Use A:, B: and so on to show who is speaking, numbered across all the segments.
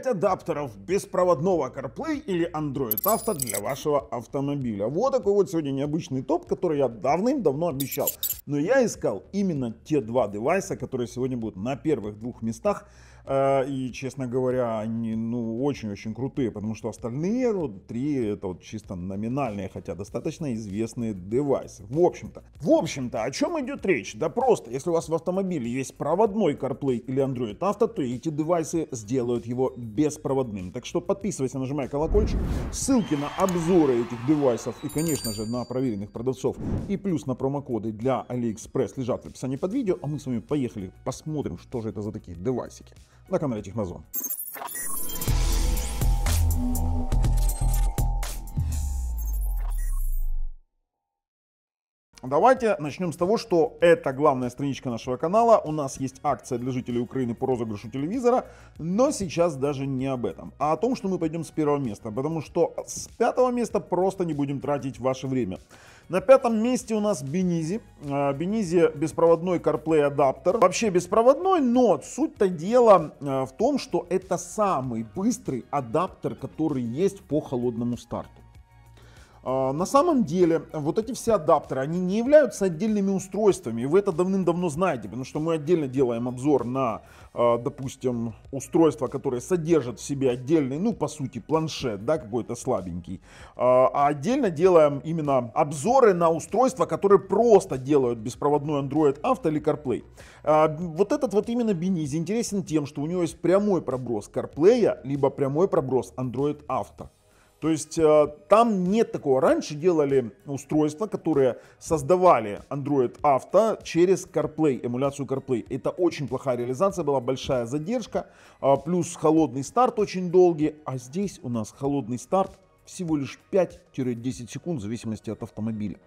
A: Адаптеров беспроводного CarPlay или Android Auto для вашего автомобиля. Вот такой вот сегодня необычный топ, который я давным-давно обещал. Но я искал именно те два девайса, которые сегодня будут на первых двух местах. И, честно говоря, они очень-очень крутые, потому что остальные три это вот чисто номинальные, хотя достаточно известные девайсы. В общем-то, о чем идет речь? Да просто, если у вас в автомобиле есть проводной CarPlay или Android Auto, то эти девайсы сделают его беспроводным. Так что подписывайся, нажимай колокольчик. Ссылки на обзоры этих девайсов и, конечно же, на проверенных продавцов и плюс на промокоды для AliExpress лежат в описании под видео. А мы с вами поехали посмотрим, что же это за такие девайсики на канале Технозон. Давайте начнем с того, что это главная страничка нашего канала. У нас есть акция для жителей Украины по розыгрышу телевизора, но сейчас даже не об этом, а о том, что мы пойдем с первого места, потому что с пятого места просто не будем тратить ваше время. На пятом месте у нас Benizi. Benizi беспроводной CarPlay адаптер. Вообще беспроводной, но суть-то дела в том, что это самый быстрый адаптер, который есть по холодному старту. На самом деле, вот эти все адаптеры, они не являются отдельными устройствами, и вы это давным-давно знаете, потому что мы отдельно делаем обзор на, допустим, устройства, которые содержат в себе отдельный, по сути, планшет, да, какой-то слабенький, а отдельно делаем именно обзоры на устройства, которые просто делают беспроводной Android Auto или CarPlay. Вот этот вот именно Benizi интересен тем, что у него есть прямой проброс CarPlay, либо прямой проброс Android Auto. То есть там нет такого. Раньше делали устройства, которые создавали Android Auto через CarPlay, эмуляцию CarPlay. Это очень плохая реализация, была большая задержка, плюс холодный старт очень долгий. А здесь у нас холодный старт всего лишь 5-10 секунд в зависимости от автомобиля.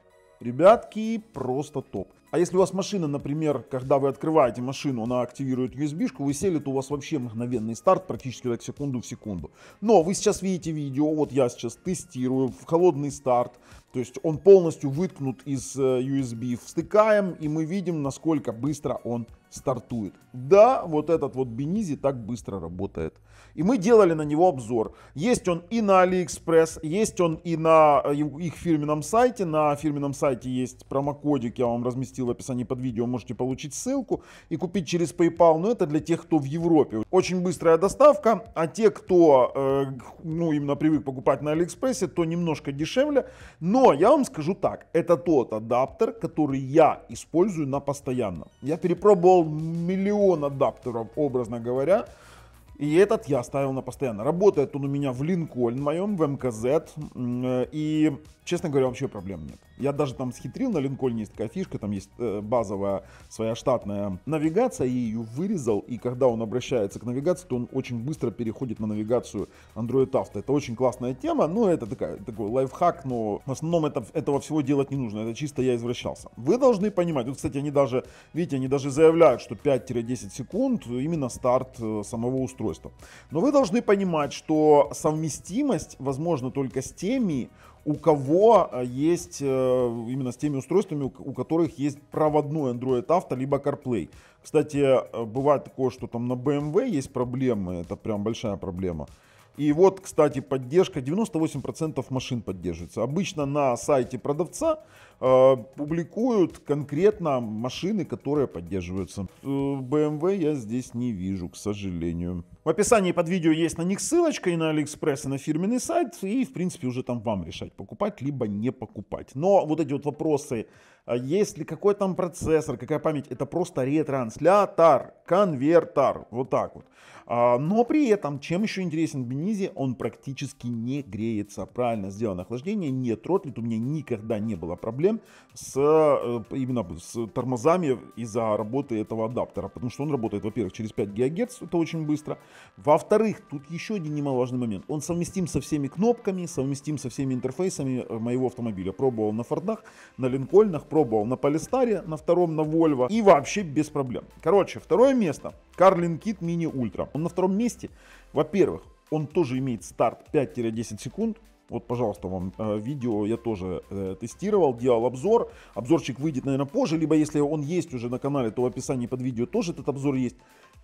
A: Ребятки, просто топ. А если у вас машина, например, когда вы открываете машину, она активирует USB-шку, вы сели, то у вас вообще мгновенный старт, практически так секунду в секунду. Но вы сейчас видите видео, вот я сейчас тестирую в холодный старт, то есть он полностью выткнут из USB, встыкаем, и мы видим, насколько быстро он стартует. Да, вот этот вот Benizi так быстро работает. И мы делали на него обзор. Есть он и на AliExpress, есть он и на их фирменном сайте. На фирменном сайте есть промокодик, я вам разместил в описании под видео, можете получить ссылку и купить через PayPal. Но это для тех, кто в Европе. Очень быстрая доставка, а те, кто именно привык покупать на AliExpress, то немножко дешевле. Но я вам скажу так, это тот адаптер, который я использую на постоянно. Я перепробовал миллион адаптеров, образно говоря. И этот я ставил на постоянно. Работает он у меня в Lincoln моем, в МКЗ. И, честно говоря, вообще проблем нет. Я даже там схитрил, на Lincoln есть такая фишка, там есть базовая своя штатная навигация, я ее вырезал. И когда он обращается к навигации, то он очень быстро переходит на навигацию Android Auto. Это очень классная тема, но это такой лайфхак, но в основном этого всего делать не нужно. Это чисто я извращался. Вы должны понимать, вот, кстати, они даже заявляют, что 5-10 секунд именно старт самого устройства. Но вы должны понимать, что совместимость возможна только с теми, у кого есть, именно с теми устройствами, у которых есть проводной Android Auto, либо CarPlay. Кстати, бывает такое, что там на BMW есть проблемы, это прям большая проблема. И вот, кстати, поддержка, 98% машин поддерживается. Обычно на сайте продавца публикуют конкретно машины, которые поддерживаются. BMW я здесь не вижу, к сожалению. В описании под видео есть на них ссылочка и на AliExpress, и на фирменный сайт. И, в принципе, уже там вам решать, покупать, либо не покупать. Но вот эти вот вопросы, есть ли какой там процессор, какая память, это просто ретранслятор, конвертер, вот так вот. Но при этом, чем еще интересен Benizi, он практически не греется. Правильно сделано охлаждение, не тротлит. У меня никогда не было проблем именно с тормозами из-за работы этого адаптера. Потому что он работает, во-первых, через 5 ГГц, это очень быстро. Во-вторых, тут еще один немаловажный момент. Он совместим со всеми кнопками, совместим со всеми интерфейсами моего автомобиля. Пробовал на Фордах, на Линкольнах, пробовал на Полистаре, на втором, на Volvo. И вообще без проблем. Короче, второе место. Carlin Kit Mini Ultra. Он на втором месте. Во-первых, он тоже имеет старт 5-10 секунд. Вот, пожалуйста, вам видео я тоже тестировал, делал обзор. Обзорчик выйдет, наверное, позже. Либо если он есть уже на канале, то в описании под видео тоже этот обзор есть.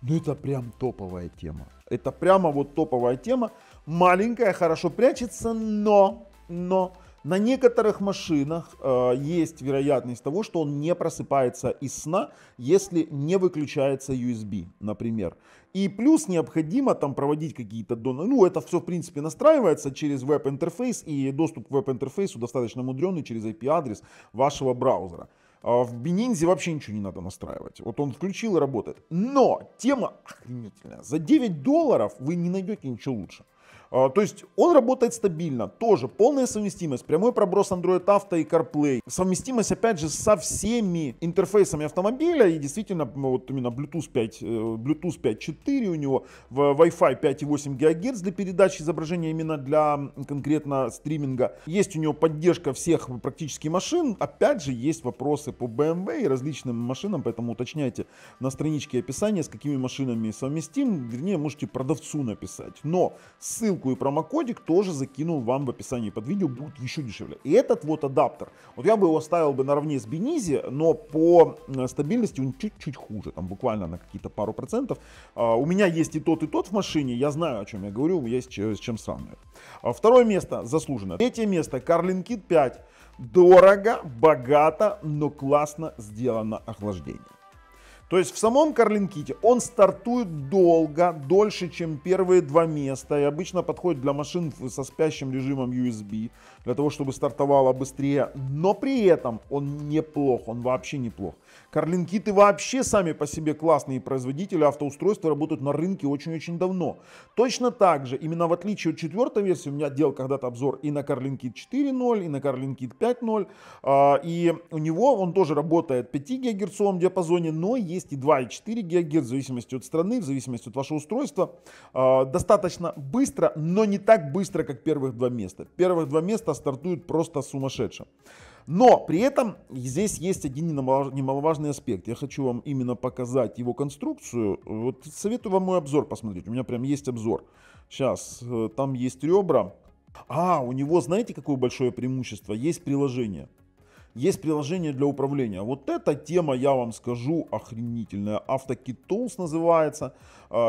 A: Ну это прям топовая тема. Это прямо вот топовая тема. Маленькая, хорошо прячется, но на некоторых машинах есть вероятность того, что он не просыпается из сна, если не выключается USB, например. И плюс необходимо там проводить какие-то, ну это все в принципе настраивается через веб-интерфейс, и доступ к веб-интерфейсу достаточно мудренный через IP-адрес вашего браузера. В Bininsey вообще ничего не надо настраивать. Вот он включил и работает. Но тема охренительная. За $9 вы не найдете ничего лучше. То есть он работает стабильно, тоже полная совместимость, прямой проброс Android Auto и CarPlay, совместимость опять же со всеми интерфейсами автомобиля и действительно вот именно Bluetooth 5.4 у него, Wi-Fi 5,8 ГГц для передачи изображения именно для конкретно стриминга. Есть у него поддержка всех практически машин, опять же есть вопросы по BMW и различным машинам, поэтому уточняйте на страничке описания, с какими машинами совместим, вернее можете продавцу написать, но ссылку и промокодик тоже закинул вам в описании под видео, будет еще дешевле. И этот вот адаптер, вот я бы его ставил бы наравне с Bininsey, но по стабильности он чуть-чуть хуже, там буквально на какие-то пару процентов. У меня есть и тот в машине, я знаю, о чем я говорю, есть с чем сравнивать. Второе место заслуженно. Третье место Carlin Kit 5. Дорого, богато, но классно сделано охлаждение. То есть в самом Carlin Kit он стартует долго, дольше, чем первые два места. И обычно подходит для машин со спящим режимом USB, для того, чтобы стартовало быстрее. Но при этом он неплох, он вообще неплох. Carlin Kit вообще сами по себе классные производители автоустройств, работают на рынке очень-очень давно. Точно так же, именно в отличие от четвертой версии, у меня делал когда-то обзор и на Carlin Kit 4.0, и на Carlin Kit 5.0. И у него он тоже работает в 5 ГГц диапазоне, но есть и 2,4 ГГц в зависимости от страны, в зависимости от вашего устройства. Достаточно быстро, но не так быстро, как первых два места. Первых два места стартуют просто сумасшедше. Но при этом здесь есть один немаловажный аспект. Я хочу вам именно показать его конструкцию. Вот советую вам мой обзор посмотреть. У меня прям есть обзор. Сейчас, там есть ребра. У него, знаете, какое большое преимущество? Есть приложение. Есть приложение для управления. Вот эта тема, я вам скажу, охренительная. AutoKit Tools называется.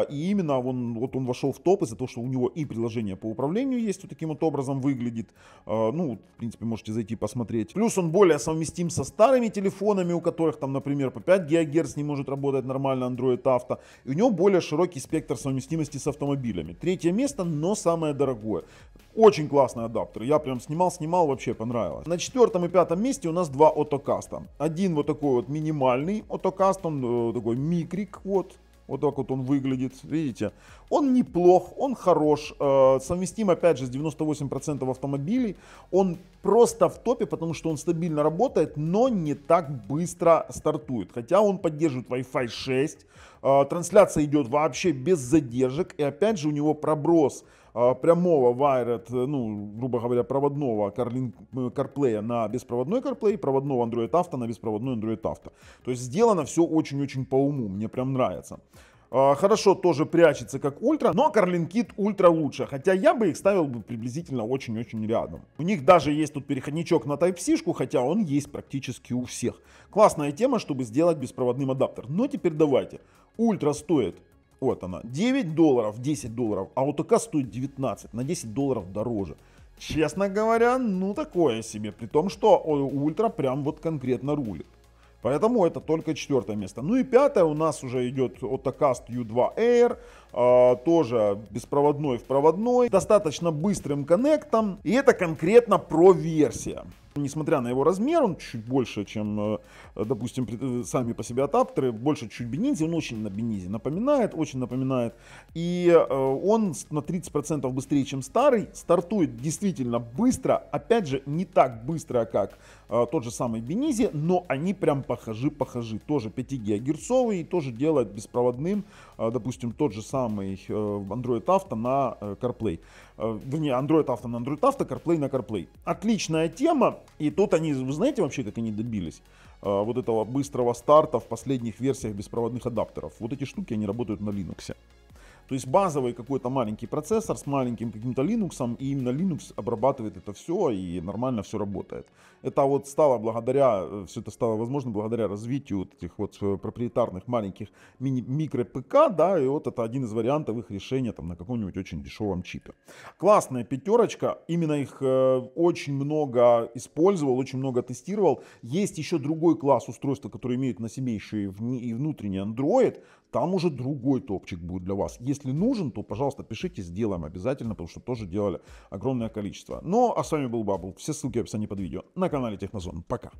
A: И именно он вошел в топ из-за того, что у него и приложение по управлению есть, вот таким вот образом выглядит. Ну, в принципе, можете зайти посмотреть. Плюс он более совместим со старыми телефонами, у которых там, например, по 5 ГГц не может работать нормально Android Auto. И у него более широкий спектр совместимости с автомобилями. Третье место, но самое дорогое. Очень классный адаптер. Я прям снимал, вообще понравилось. На четвертом и пятом месте у нас два автокаста. Один вот такой вот минимальный автокаст, он такой микрик, вот так вот он выглядит, видите. Он неплох, он хорош, совместим опять же с 98% автомобилей. Он просто в топе, потому что он стабильно работает, но не так быстро стартует. Хотя он поддерживает Wi-Fi 6, трансляция идет вообще без задержек. И опять же у него проброс прямого Wired, ну, грубо говоря, проводного CarPlay на беспроводной CarPlay, проводного Android Auto на беспроводной Android Auto. То есть сделано все очень-очень по уму, мне прям нравится. Хорошо тоже прячется как ультра, но Carlin Kit ультра лучше, хотя я бы их ставил бы приблизительно очень-очень рядом. У них даже есть тут переходничок на Type-C, хотя он есть практически у всех. Классная тема, чтобы сделать беспроводным адаптер. Но теперь давайте. Ультра стоит, вот она, $9, $10, а АуtoК стоит 19, на $10 дороже. Честно говоря, ну такое себе, при том, что ультра прям вот конкретно рулит. Поэтому это только четвертое место. Ну и пятое у нас уже идет AutoCast U2 Air. Тоже беспроводной в проводной. Достаточно быстрым коннектом. И это конкретно Pro-версия. Несмотря на его размер, он чуть больше, чем, допустим, сами по себе адаптеры, больше чуть Bininsey, он очень на Bininsey напоминает, очень напоминает. И он на 30% быстрее, чем старый, стартует действительно быстро, опять же, не так быстро, как тот же самый Bininsey, но они прям похожи, тоже 5 гигагерцовый, тоже делает беспроводным, допустим, тот же самый Android Auto на CarPlay. Вернее, Android Auto на Android Auto, CarPlay на CarPlay. Отличная тема. И тут они, вы знаете вообще, как они добились вот этого быстрого старта в последних версиях беспроводных адаптеров? Вот эти штуки, они работают на Linux. То есть базовый какой-то маленький процессор с маленьким каким-то Linux, и именно Linux обрабатывает это все и нормально все работает. Это вот стало все это стало возможно благодаря развитию вот этих вот проприетарных маленьких микро-ПК, да, и вот это один из вариантов их решения там на каком-нибудь очень дешевом чипе. Классная пятерочка, именно их очень много использовал, очень много тестировал. Есть еще другой класс устройства, который имеет на себе еще и внутренний Android, там уже другой топчик будет для вас. Если нужен, то, пожалуйста, пишите, сделаем обязательно, потому что тоже делали огромное количество. Ну, а с вами был Бабл. Все ссылки в описании под видео. На канале Технозон. Пока.